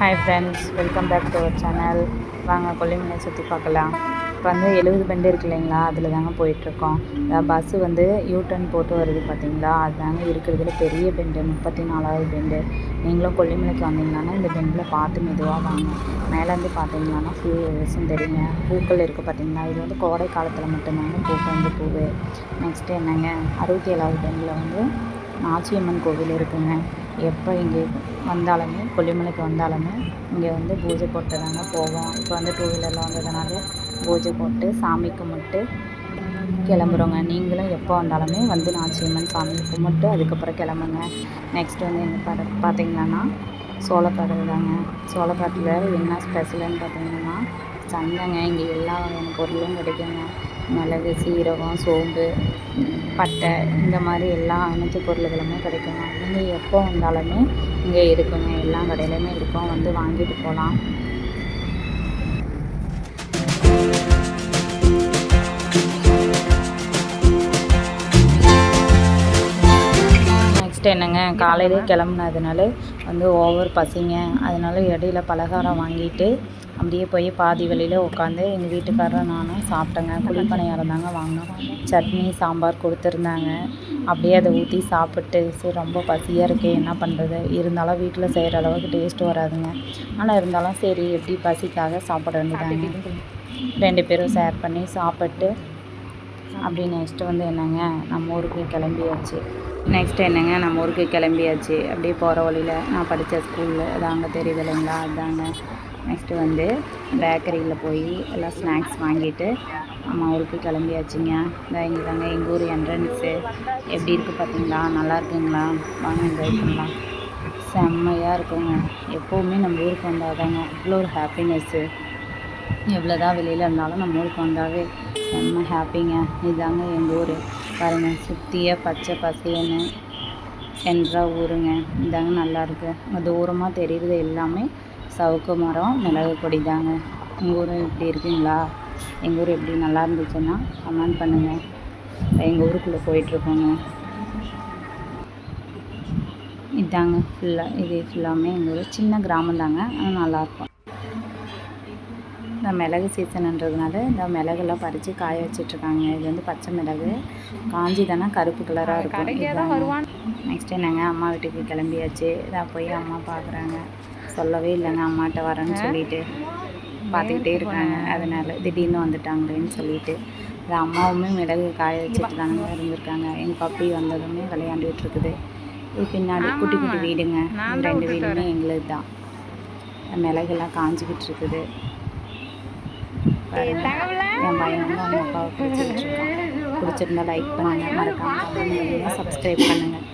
Hi friends, welcome back to our channel. வாங்க கொல்லிமலை சுற்றி பார்க்கலாம். இப்போ வந்து 70 பெண்டு இருக்கு இல்லைங்களா, அதில் தாங்க போயிட்டுருக்கோம். பஸ்ஸு வந்து யூட்டர்ன் போட்டு வருது பார்த்தீங்களா, அதுதாங்க இருக்கிறதுல பெரிய பெண்டு, 34வது பெண்டு. நீங்களும் கொல்லிமலைக்கு வந்தீங்கன்னா இந்த பெண்டில் பார்த்து மெதுவாக வாங்க. மேலேருந்து பார்த்தீங்கன்னா ஃபுல் சுந்தரிங்க பூக்கள் இருக்குது பார்த்தீங்களா. இது வந்து கோடை காலத்தில் மட்டும்தாங்க பூக்கள் வந்து பூவு. நெக்ஸ்ட்டு என்னங்க, 67வது பெண்டில் வந்து நாச்சியம்மன் கோவில் இருக்குங்க. எப்போ இங்கே வந்தாலுமே கொல்லிமலைக்கு வந்தாலுமே இங்கே வந்து பூஜை போட்டு தாங்க போவோம். இப்போ வந்து 2 வீலரில் வந்ததுனால பூஜை போட்டு சாமி கும்பிட்டு கிளம்புறோங்க. நீங்களும் எப்போ வந்தாலுமே வந்து நாச்சியம்மன் சாமி கும்பிட்டு அதுக்கப்புறம் கிளம்புங்க. நெக்ஸ்ட் வந்து எங்கள் பார்த்தீங்கன்னா சோளக்காடு தாங்க. சோளக்காட்டில் என்ன ஸ்பெஷலுன்னு பார்த்தீங்கன்னா சந்தைங்க. இங்கே எல்லா வகையான பொருளும் கிடைக்குங்க. மிளகு, சீரகம், சோம்பு, பட்டை, இந்த மாதிரி எல்லா அனைத்து பொருள்களுமே கிடைக்குங்க. நீங்கள் எப்போ வந்தாலுமே இங்கே இருக்குங்க. எல்லா கடையிலையுமே இருக்கும், வந்து வாங்கிட்டு போகலாம். நெக்ஸ்ட் என்னங்க, காலையிலே கிளம்புனதுனால வந்து ஓவர் பசிங்க. அதனால இடையில பலகாரம் வாங்கிட்டு அப்படியே போய் பாதி வழியில் உட்காந்து எங்கள் வீட்டுக்காரரும் நானும் சாப்பிட்டேங்க. குழிப்பணியாரம் தாங்க வாங்கினோம். சட்னி சாம்பார் கொடுத்துருந்தாங்க. அப்படியே அதை ஊற்றி சாப்பிட்டு சரி ரொம்ப பசியாக இருக்கே என்ன பண்ணுறது, இருந்தாலும் வீட்டில் செய்கிற அளவுக்கு டேஸ்ட்டு வராதுங்க. ஆனால் இருந்தாலும் சரி எப்படி பசிக்காக சாப்பிட வேண்டியதாங்க. 2 பேரும் ஷேர் பண்ணி சாப்பிட்டு அப்படி நெக்ஸ்ட்டு வந்து என்னங்க, நம்ம ஊருக்கு கிளம்பியாச்சு. அப்படியே போகிற வழியில் நான் படித்த ஸ்கூலில் அதாங்க தெரியுது இல்லைங்களா, அதுதாங்க. நெக்ஸ்ட்டு வந்து பேக்கரியில் போய் எல்லாம் ஸ்நாக்ஸ் வாங்கிட்டு நம்ம ஊருக்கு கிளம்பியாச்சுங்க. இங்கே தாங்க எங்கள் ஊர் என்ட்ரன்ஸு. எப்படி இருக்குது பார்த்தீங்களா, நல்லா இருக்குங்களா? வாங்க என்ஜாய் பண்ணலாம். செம்மையாக இருக்குங்க. எப்போவுமே நம்ம ஊருக்கு வந்தால் தாங்க இவ்வளோ ஒரு ஹாப்பினஸ்ஸு. எவ்வளோ தான் வெளியில் இருந்தாலும் நம்ம ஊருக்கு வந்தாவே செம்ம ஹாப்பிங்க. இதுதாங்க எங்கள் ஊர் பாருங்கள், சுற்றிய பச்சை பசேன்னு சென்றா ஊருங்க. இதாங்க நல்லாயிருக்கு. அங்கே தூரமாக தெரியுறது எல்லாமே சவுக்கு மரம், மிளகு கொடி தாங்க. உங்கள் ஊர் இப்படி இருக்குங்களா? எங்கள் ஊர் எப்படி நல்லா இருந்துச்சுன்னா கமெண்ட் பண்ணுங்கள். எங்கள் ஊருக்குள்ளே போயிட்டுருக்கோங்க. இதாங்க இது ஃபுல்லாமே எங்கள் ஊர் சின்ன கிராமம் தாங்க, ஆனால் நல்லாயிருக்கும். இந்த மிளகு சீசனுன்றதுனால இந்த மிளகுலாம் பறித்து காய வச்சிட்ருக்காங்க. இது வந்து பச்சை மிளகு, காஞ்சி தானே கருப்பு கலராக இருக்கும். நெக்ஸ்ட் என்னங்க, அம்மா வீட்டுக்கு கிளம்பியாச்சு. இதான் போய் அம்மா பார்க்குறாங்க. சொல்லவே இல்லைங்க அம்மாட்ட வரேன்னு சொல்லிட்டு பார்த்துக்கிட்டே இருக்காங்க. அதனால் திடீர்னு வந்துட்டாங்களேன்னு சொல்லிட்டு அது அம்மாவுமே மிளகு காய வச்சுட்டு தானே இருந்திருக்காங்க. எங்கள் பப்பி வந்ததுமே விளையாண்டுட்டு இருக்குது. இது பின்னாடி குட்டி குட்டி வீடுங்க. 2 வீடுமே எங்களுக்கு தான். மிளகுலாம் காஞ்சிக்கிட்டு இருக்குது. என் பையன் வந்து அவங்க அப்பாவை பிடிச்சிருக்கான். பிடிச்சிருந்தா லைக் பண்ணுங்கள், மறக்காமல் சப்ஸ்கிரைப் பண்ணுங்கள்.